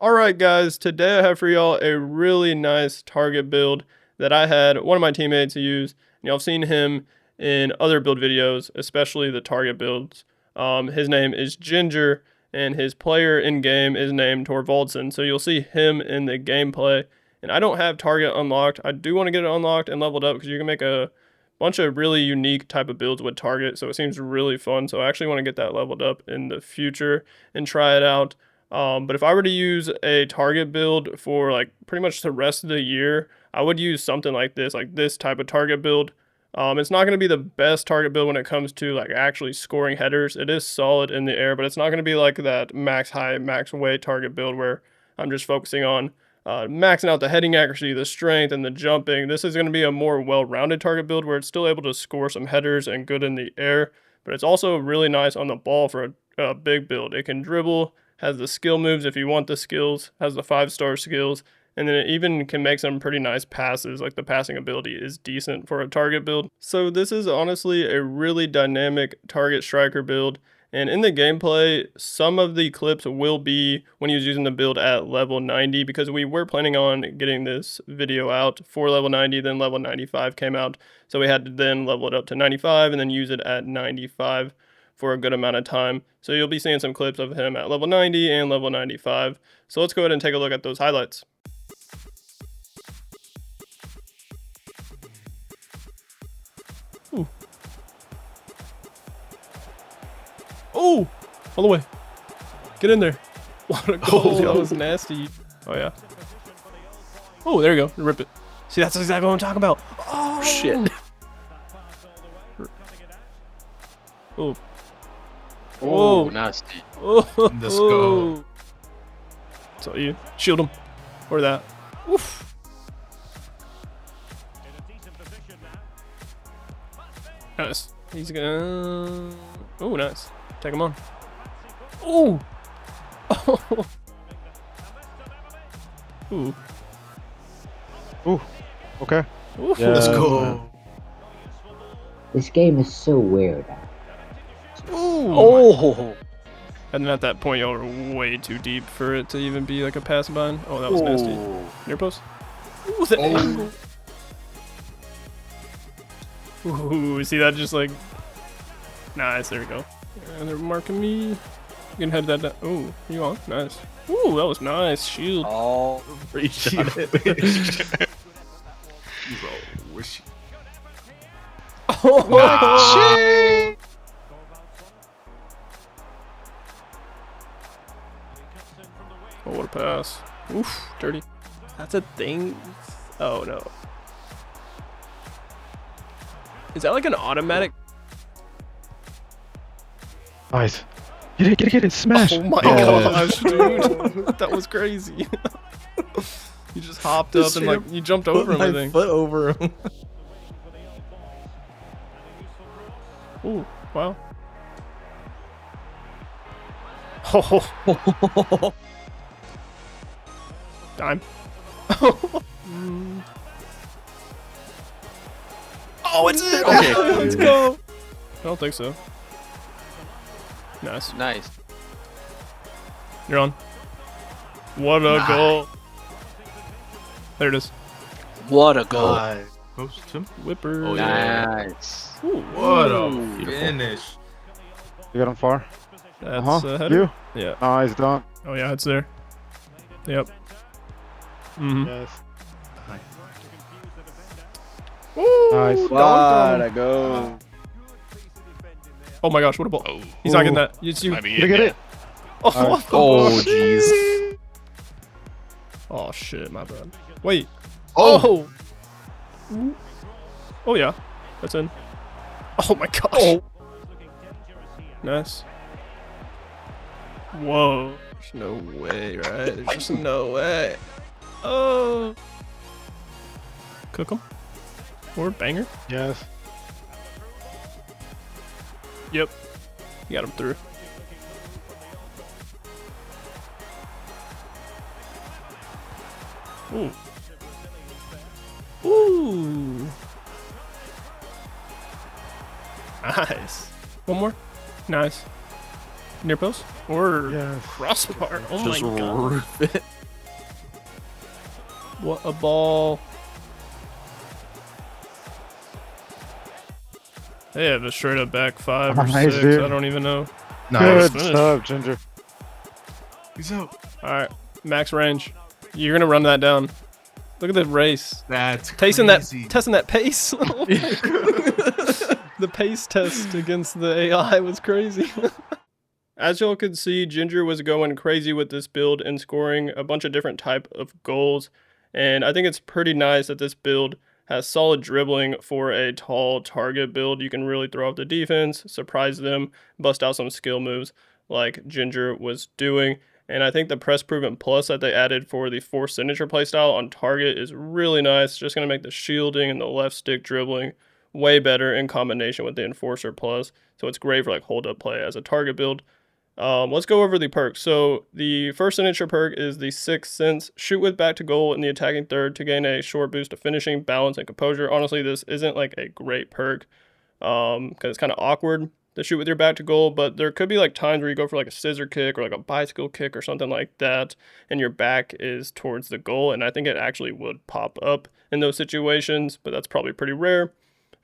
Alright guys, today I have for y'all a really nice target build that I had one of my teammates use. Y'all have seen him in other build videos, especially the target builds. His name is Ginger, and his player in game is named Torvaldson. So you'll see him in the gameplay. And I don't have target unlocked. I do want to get it unlocked and leveled up because you can make a bunch of really unique type of builds with target. So it seems really fun. So I actually want to get that leveled up in the future and try it out. But if I were to use a target build for like pretty much the rest of the year, I would use something like this type of target build. It's not going to be the best target build when it comes to like actually scoring headers. It is solid in the air, but it's not going to be like that max height, max weight target build where I'm just focusing on maxing out the heading accuracy, the strength, and the jumping. This is going to be a more well-rounded target build where it's still able to score some headers and good in the air, but it's also really nice on the ball for a big build. It can dribble, has the skill moves if you want the skills, has the 5-star skills, and then it even can make some pretty nice passes. Like the passing ability is decent for a target build. So this is honestly a really dynamic target striker build. And in the gameplay, some of the clips will be when he was using the build at level 90, because we were planning on getting this video out for level 90, then level 95 came out. So we had to then level it up to 95 and then use it at 95 for a good amount of time. So you'll be seeing some clips of him at level 90 and level 95. So let's go ahead and take a look at those highlights. Ooh. Oh, all the way. Get in there. What a goal. That was nasty. Oh, yeah. Oh, there you go. Rip it. See, that's exactly what I'm talking about. Oh, shit. Oh. Oh, nasty. Oh, Let's go. So you shield him or that. Oof. Nice. He's gonna. Oh, nice. Take him on. Oh. Oh. Ooh. Ooh. Okay. Ooh. Yeah. Let's go. This game is so weird. Ooh. Oh, And at that point, y'all are way too deep for it to even be like a pass bind. Oh, that was nasty. Near post. Ooh, the angle. Ooh, see that just like. Nice, there we go. And they're marking me. You can head that down. Ooh, you on? Nice. Ooh, that was nice. Shield. Oh, Reshot it. Oh, oh, what a pass. Oof, dirty. That's a thing. Oh, no. Is that like an automatic? Nice. Get it, smash. Oh my Yes. gosh, dude. That was crazy. You just hopped up and like you jumped over him, I think. Foot over him. Ooh, wow. Oh. Dime. Oh, it's it. Okay. Let's go. I don't think so. Nice. nice. You're on. What a goal. There it is. What a goal. Post him. Whipper. Oh, yeah. Nice. Ooh, What a beautiful. finish. You got him far. That's a header. You. Yeah. Nice dunk. Oh, yeah, it's there. Yep. Mm-hmm. Yes. Nice. Nice. What a goal. Oh my gosh, what a ball. Oh, He's not getting that. It's you. might be Did you get it? Oh, Nice. what the Oh, fuck? jeez. Oh, shit, my bad. Wait. Oh. Oh. Oh, yeah. That's in. Oh my gosh. Oh. Nice. Whoa. There's no way, right? There's just no way. Oh. Cook him. Or banger. Yes. Yep. You got him through. Ooh. Ooh. Nice. One more. Nice. Near post or Yes. crossbar. Oh Just my god. roof it. What a ball. They have a straight up back 5 or Nice, 6. dude. I don't even know. Nice. Good finish. stuff, Ginger. He's out. All right, max range. You're gonna run that down. Look at the race. That's Testing crazy. that pace. The pace test against the AI was crazy. As y'all could see, Ginger was going crazy with this build and scoring a bunch of different type of goals. And I think it's pretty nice that this build has solid dribbling for a tall target build. You can really throw off the defense, surprise them, bust out some skill moves like Ginger was doing. And I think the press proven plus that they added for the force signature playstyle on target is really nice. Just going to make the shielding and the left stick dribbling way better in combination with the enforcer plus. So it's great for like hold up play as a target build. Let's go over the perks. So the first signature perk is the Sixth Sense. Shoot with back to goal in the attacking third to gain a short boost of finishing, balance, and composure. Honestly, this isn't like a great perk because it's kind of awkward to shoot with your back to goal, but there could be like times where you go for like a scissor kick or like a bicycle kick or something like that, and your back is towards the goal, and I think it actually would pop up in those situations, but that's probably pretty rare.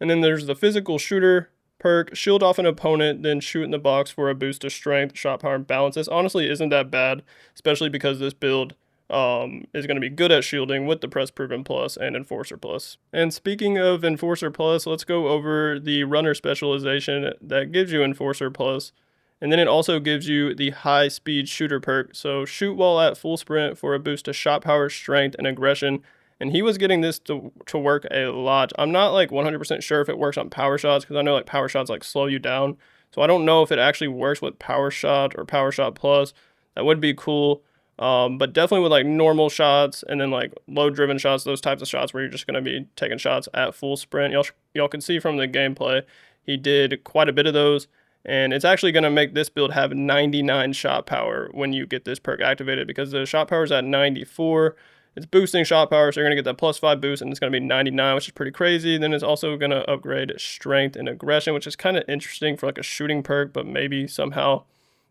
And then there's the physical shooter perk, shield off an opponent, then shoot in the box for a boost of strength, shot power, and balance. This honestly isn't that bad, especially because this build is going to be good at shielding with the press proven plus and enforcer plus. And speaking of enforcer plus, let's go over the runner specialization that gives you enforcer plus. And then it also gives you the high speed shooter perk. So shoot while at full sprint for a boost to shot power, strength, and aggression. And he was getting this to work a lot. I'm not like 100% sure if it works on power shots because I know like power shots like slow you down. So I don't know if it actually works with power shot or power shot plus. That would be cool. But definitely with like normal shots and then like low driven shots, those types of shots where you're just going to be taking shots at full sprint. Y'all can see from the gameplay, he did quite a bit of those. And it's actually going to make this build have 99 shot power when you get this perk activated because the shot power is at 94. It's boosting shot power, so you're going to get that +5 boost, and it's going to be 99, which is pretty crazy. Then it's also going to upgrade strength and aggression, which is kind of interesting for like a shooting perk, but maybe somehow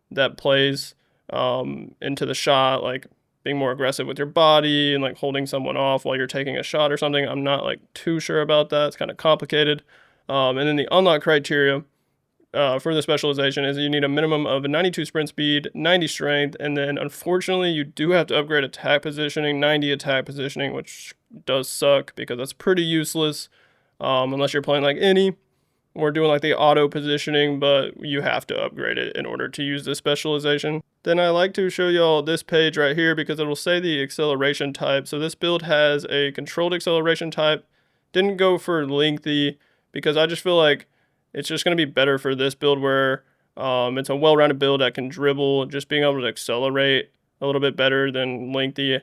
that plays into the shot, like being more aggressive with your body and like holding someone off while you're taking a shot or something. I'm not like too sure about that. It's kind of complicated. And then the unlock criteria for the specialization is you need a minimum of a 92 sprint speed, 90 strength, and then unfortunately you do have to upgrade attack positioning, 90 attack positioning, which does suck because that's pretty useless unless you're playing like any or doing like the auto positioning, but you have to upgrade it in order to use this specialization. Then I like to show y'all this page right here because it'll say the acceleration type. So this build has a controlled acceleration type. Didn't go for lengthy because I just feel like it's just going to be better for this build where it's a well-rounded build that can dribble, just being able to accelerate a little bit better than lengthy.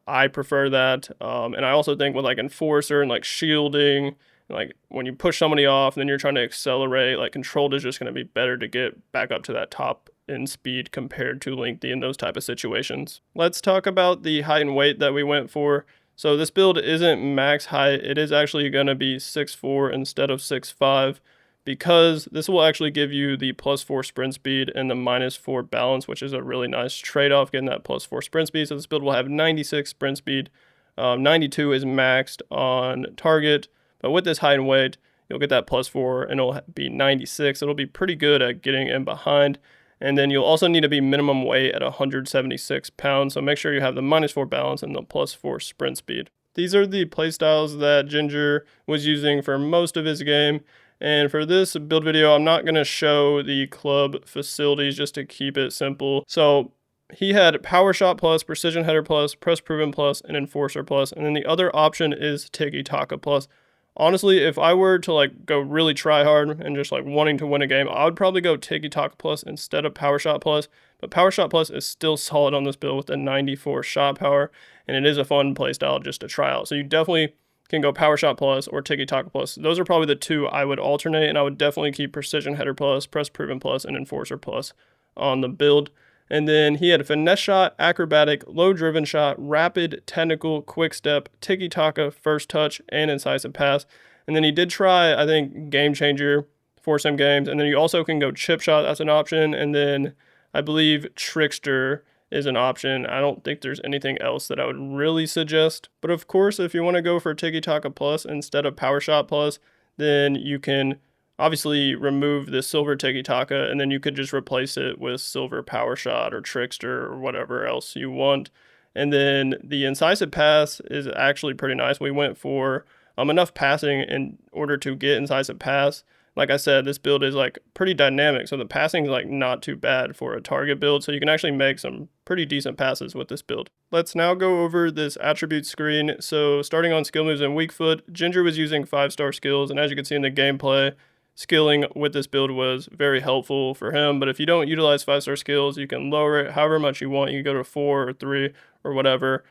I prefer that. And I also think with like enforcer and like shielding, like when you push somebody off and then you're trying to accelerate, like controlled is just going to be better to get back up to that top in speed compared to lengthy in those type of situations. Let's talk about the height and weight that we went for. So this build isn't max height. It is actually going to be 6'4" instead of 6'5". Because this will actually give you the +4 sprint speed and the -4 balance, which is a really nice trade-off, getting that +4 sprint speed. So this build will have 96 sprint speed. 92 is maxed on target, but with this height and weight, you'll get that +4 and it'll be 96. It'll be pretty good at getting in behind. And then you'll also need to be minimum weight at 176 pounds. So make sure you have the -4 balance and the +4 sprint speed. These are the playstyles that Ginger was using for most of his game. And for this build video, I'm not going to show the club facilities just to keep it simple. So he had power shot plus, precision header plus, press proven plus, and enforcer plus. And then the other option is tiki taka plus. Honestly, if I were to like go really try hard and just like wanting to win a game, I would probably go tiki taka plus instead of power shot plus. But power shot plus is still solid on this build with a 94 shot power. And it is a fun playstyle just to try out. So you definitely can go power shot plus or tiki taka plus. Those are probably the two I would alternate, and I would definitely keep precision header plus, press proven plus, and enforcer plus on the build. And then he had a finesse shot, acrobatic, low driven shot, rapid, technical, quick step, tiki taka, first touch, and incisive pass. And then he did try, I think, game changer for some games. And then you also can go chip shot, that's an option. And then I believe trickster is an option. I don't think there's anything else that I would really suggest. But of course, if you want to go for Tiki Taka Plus instead of Power Shot Plus, then you can obviously remove the silver Tiki Taka, and then you could just replace it with silver Power Shot or Trickster or whatever else you want. And then the incisive pass is actually pretty nice. We went for enough passing in order to get incisive pass. Like I said, this build is like pretty dynamic, so the passing is like not too bad for a target build, so you can actually make some pretty decent passes with this build. Let's now go over this attribute screen. So starting on skill moves and weak foot, Ginger was using 5-star skills, and as you can see in the gameplay, skilling with this build was very helpful for him. But if you don't utilize 5-star skills, you can lower it however much you want. You can go to 4 or 3 or whatever.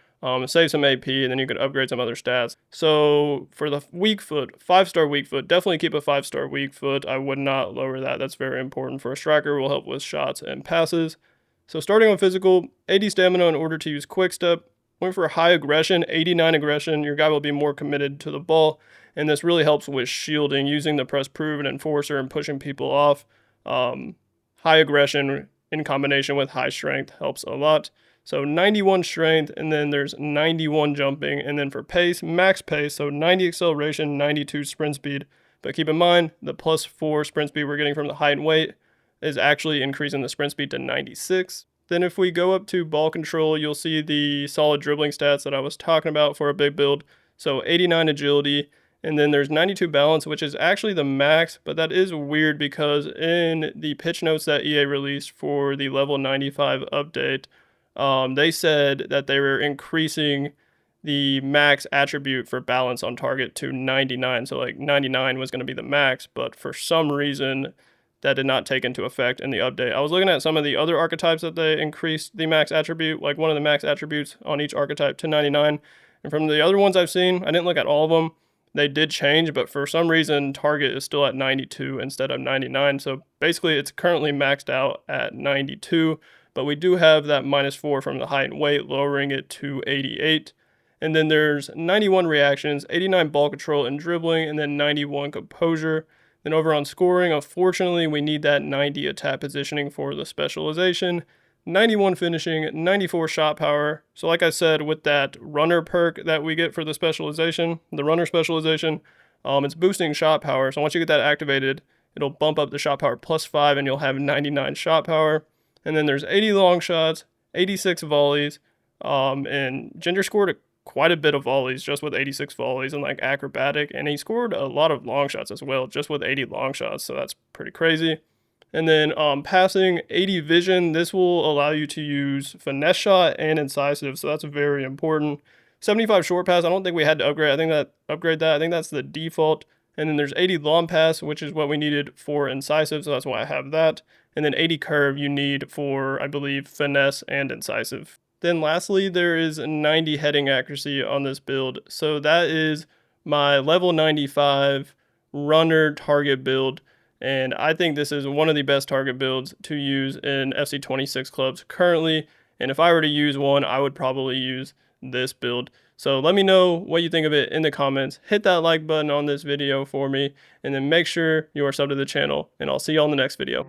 Save some AP, and then you could upgrade some other stats. So for the weak foot, 5-star weak foot, definitely keep a 5-star weak foot. I would not lower that. That's very important for a striker. Will help with shots and passes. So starting on physical, 80 stamina in order to use quick step. Went for high aggression, 89 aggression. Your guy will be more committed to the ball, and this really helps with shielding, using the press prove and enforcer and pushing people off. High aggression in combination with high strength helps a lot. So 91 strength, and then there's 91 jumping, and then for pace, max pace, so 90 acceleration, 92 sprint speed. But keep in mind, the +4 sprint speed we're getting from the height and weight is actually increasing the sprint speed to 96. Then if we go up to ball control, you'll see the solid dribbling stats that I was talking about for a big build. So 89 agility, and then there's 92 balance, which is actually the max, but that is weird because in the pitch notes that EA released for the level 95 update, they said that they were increasing the max attribute for balance on target to 99. So like 99 was going to be the max, but for some reason that did not take into effect in the update. I was looking at some of the other archetypes that they increased the max attribute, like one of the max attributes on each archetype to 99. And from the other ones I've seen, I didn't look at all of them. They did change, but for some reason, target is still at 92 instead of 99. So basically, it's currently maxed out at 92. But we do have that -4 from the height and weight, lowering it to 88. And then there's 91 reactions, 89 ball control and dribbling, and then 91 composure. Then over on scoring, unfortunately, we need that 90 attack positioning for the specialization, 91 finishing, 94 shot power. So like I said, with that runner perk that we get for the specialization, the runner specialization, it's boosting shot power. So once you get that activated, it'll bump up the shot power +5, and you'll have 99 shot power. And then there's 80 long shots, 86 volleys, and Ginger scored quite a bit of volleys just with 86 volleys and like acrobatic, and he scored a lot of long shots as well just with 80 long shots, so that's pretty crazy. And then passing, 80 vision. This will allow you to use finesse shot and incisive, so that's very important. 75 short pass, I don't think we had to upgrade. I think that's the default. And then there's 80 long pass, which is what we needed for incisive, so that's why I have that. And then 80 curve you need for, I believe, finesse and incisive. Then lastly, there is 90 heading accuracy on this build. So that is my level 95 runner target build. And I think this is one of the best target builds to use in FC26 clubs currently. And if I were to use one, I would probably use this build. So let me know what you think of it in the comments. Hit that like button on this video for me, and then make sure you are subbed to the channel, and I'll see you on the next video.